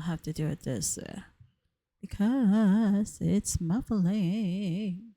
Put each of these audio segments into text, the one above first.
have to do it this way because it's muffling.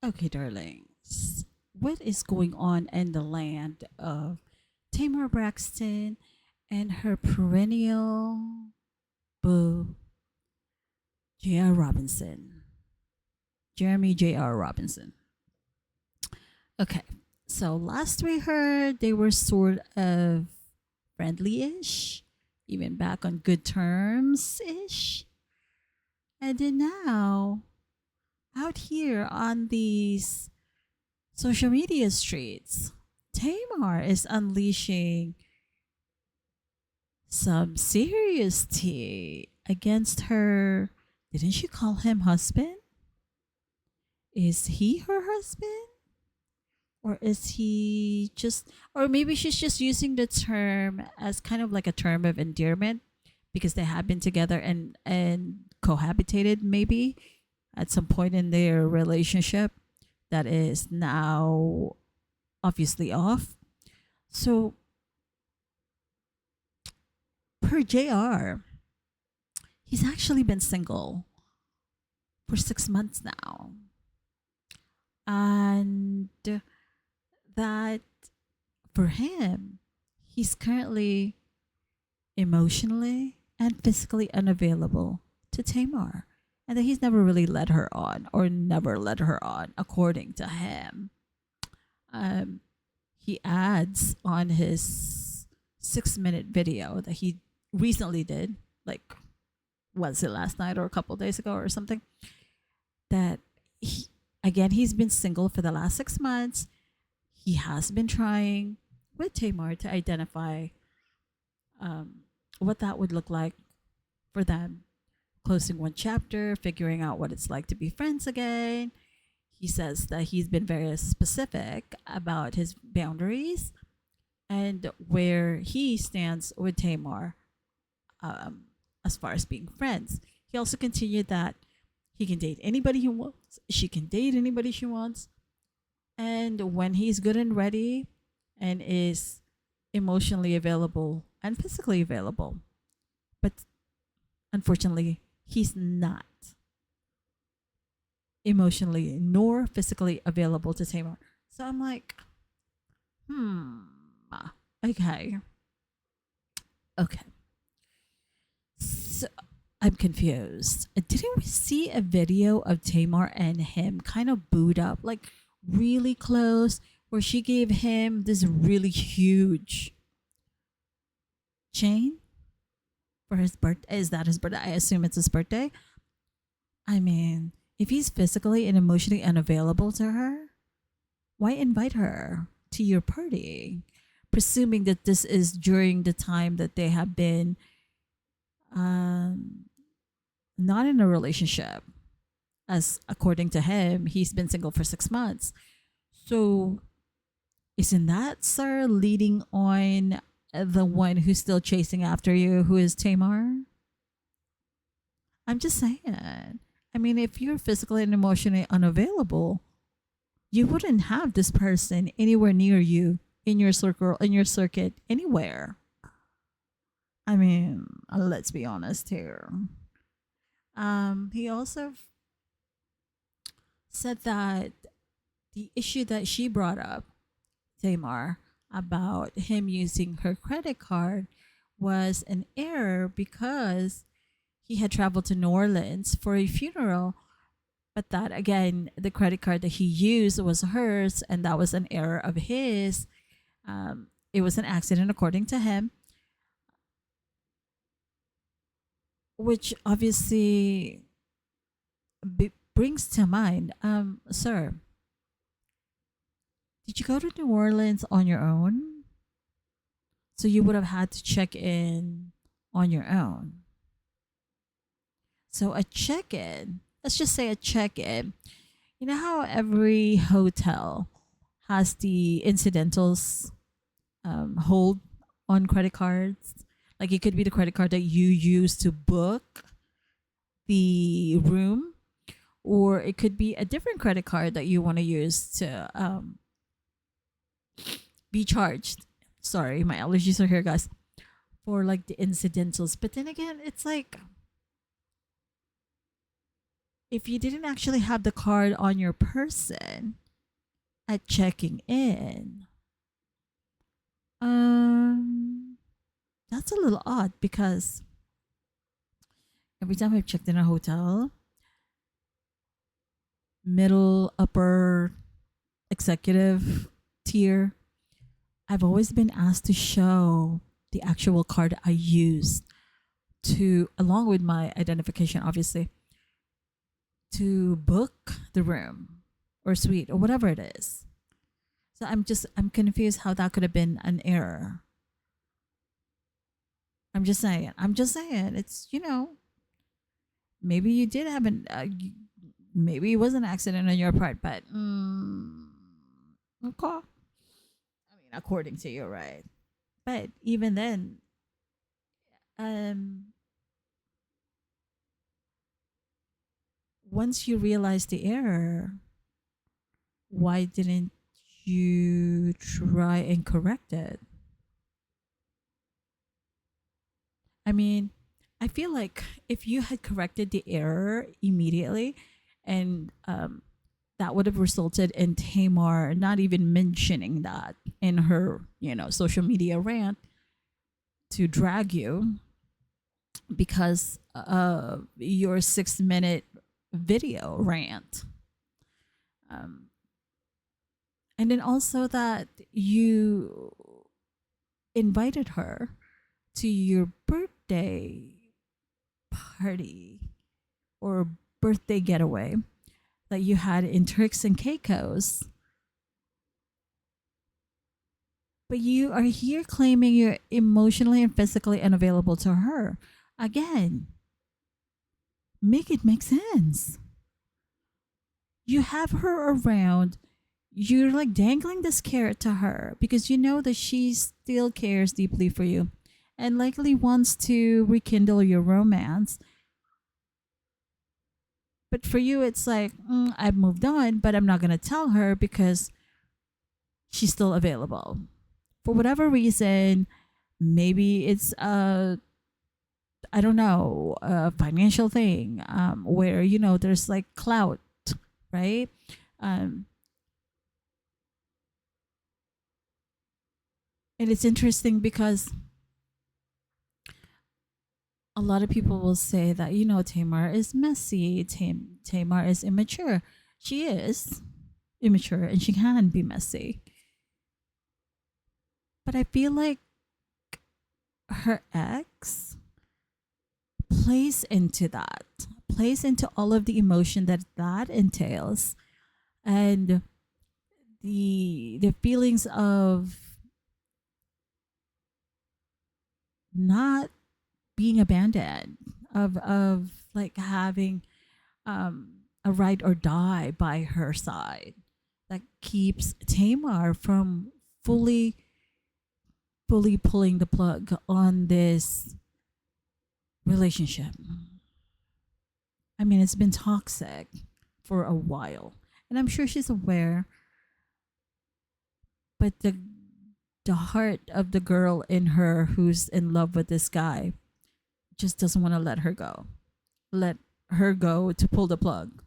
Okay, darlings. What is going on in the land of Tamar Braxton and her perennial boo, JR Robinson? Jeremy JR Robinson. Okay, so last we heard, they were sort of friendly ish, even back on good terms ish. And then now, out here on these social media streets, Tamar is unleashing some serious tea against her. Didn't she call him husband? Is he her husband? Or is he just, or maybe she's just using the term as kind of like a term of endearment because they have been together and cohabitated maybe at some point in their relationship that is now obviously off. So per JR, he's actually been single for 6 months now. And that for him, he's currently emotionally and physically unavailable to Tamar. And that he's never really led her on or never led her on, according to him. Um, he adds on his 6 minute video that he recently did, like, was it last night or a couple days ago or something, that he, again, he's been single for the last 6 months. He has been trying with Tamar to identify what that would look like for them, closing one chapter, figuring out what it's like to be friends again. He says that he's been very specific about his boundaries and where he stands with Tamar um, as far as being friends. He also continued that he can date anybody he wants, she can date anybody she wants, and when he's good and ready and is emotionally available and physically available. But unfortunately, he's not emotionally nor physically available to Tamar. So I'm like, hmm, okay. Okay. So I'm confused. Didn't we see a video of Tamar and him kind of booed up, like really close, where she gave him this really huge chain for his birthday? Is that his birthday? I assume it's his birthday. I mean, if he's physically and emotionally unavailable to her, why invite her to your party? Presuming that this is during the time that they have been um, not in a relationship, as according to him, he's been single for 6 months. So, isn't that, sir, leading on the one who's still chasing after you, who is Tamar? I'm just saying. I mean, if you're physically and emotionally unavailable, you wouldn't have this person anywhere near you in your circle, in your circuit, anywhere. I mean, let's be honest here. He also said that the issue that she brought up, Tamar, about him using her credit card was an error because he had traveled to New Orleans for a funeral. But that again, the credit card that he used was hers, and that was an error of his. It was an accident, according to him, which obviously brings to mind, sir, Did you go to New Orleans on your own? So you would have had to check in on your own. So a check in, let's just say a check in. You know how every hotel has the incidentals hold on credit cards? Like it could be the credit card that you use to book the room, or it could be a different credit card that you want to use to be charged. Sorry, my allergies are here, guys. For like the incidentals. But then again, it's like if you didn't actually have the card on your person at checking in, um, that's a little odd because every time I've checked in a hotel, middle, upper, executive tier, I've always been asked to show the actual card I used to, along with my identification, obviously, to book the room or suite or whatever it is. So I'm confused how that could have been an error. I'm just saying. It's, maybe you did have maybe it was an accident on your part, but okay. I mean, according to you, right? But even then, um, once you realize the error, why didn't you try and correct it? I mean, I feel like if you had corrected the error immediately, and that would have resulted in Tamar not even mentioning that in her, social media rant to drag you because of your 6 minute video rant. And then also that you invited her to your birthday party or birthday getaway that you had in Turks and Caicos. But you are here claiming you're emotionally and physically unavailable to her. Again, make it make sense. You have her around. You're like dangling this carrot to her because you know that she still cares deeply for you and likely wants to rekindle your romance. But for you, it's like, I've moved on, but I'm not going to tell her because she's still available. For whatever reason, maybe it's I don't know, a financial thing where, there's like clout, right? Um, and it's interesting because a lot of people will say that, Tamar is messy, Tamar is immature. She is immature and she can be messy. But I feel like her ex plays into all of the emotion that entails, and the feelings of not being abandoned, of like having a ride or die by her side that keeps Tamar from fully pulling the plug on this relationship. I mean, it's been toxic for a while, and I'm sure she's aware. But the heart of the girl in her who's in love with this guy just doesn't want to let her go. Let her go to pull the plug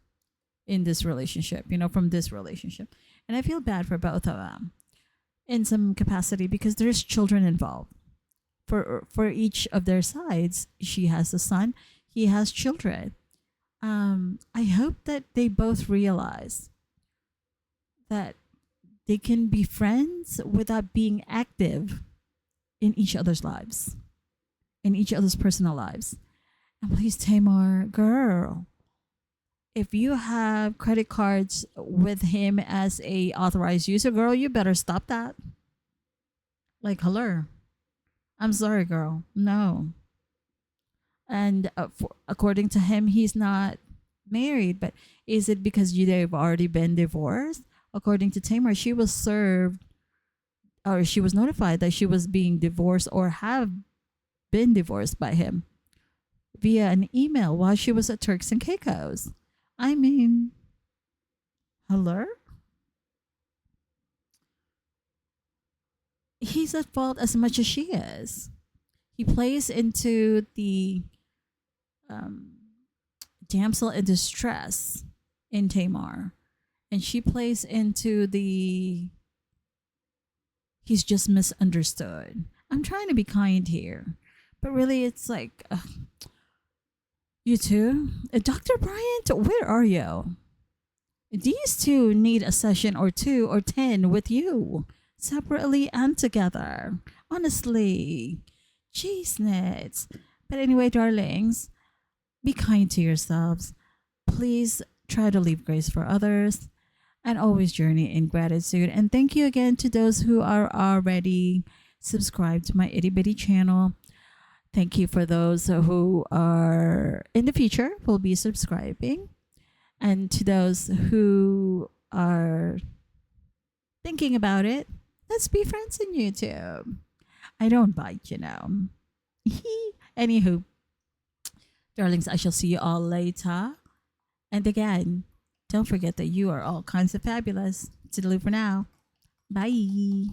in this relationship, from this relationship. And I feel bad for both of them in some capacity because there's children involved. For each of their sides, she has a son, he has children. I hope that they both realize that they can be friends without being active in each other's lives, in each other's personal lives. And please, Tamar, girl, If you have credit cards with him as a authorized user, girl, you better stop that. Like, hello. I'm sorry, girl. No. And according to him, he's not married. But is it because they've already been divorced? According to Tamar, she was served or she was notified that she was being divorced or have been divorced by him via an email while she was at Turks and Caicos. I mean, hello? He's at fault as much as she is. He plays into the um, damsel in distress in Tamar, and she plays into the he's just misunderstood. I'm trying to be kind here, but really, it's like, you two, Dr. Bryant, where are you? These two need a session or two or 10 with you, separately and together. Honestly, jeez, nits. But anyway, darlings, be kind to yourselves. Please try to leave grace for others and always journey in gratitude. And thank you again to those who are already subscribed to my itty bitty channel. Thank you for those who are in the future will be subscribing. And to those who are thinking about it, let's be friends on YouTube. I don't bite, you know. Anywho, darlings, I shall see you all later. And again, don't forget that you are all kinds of fabulous. Toodaloo for now. Bye.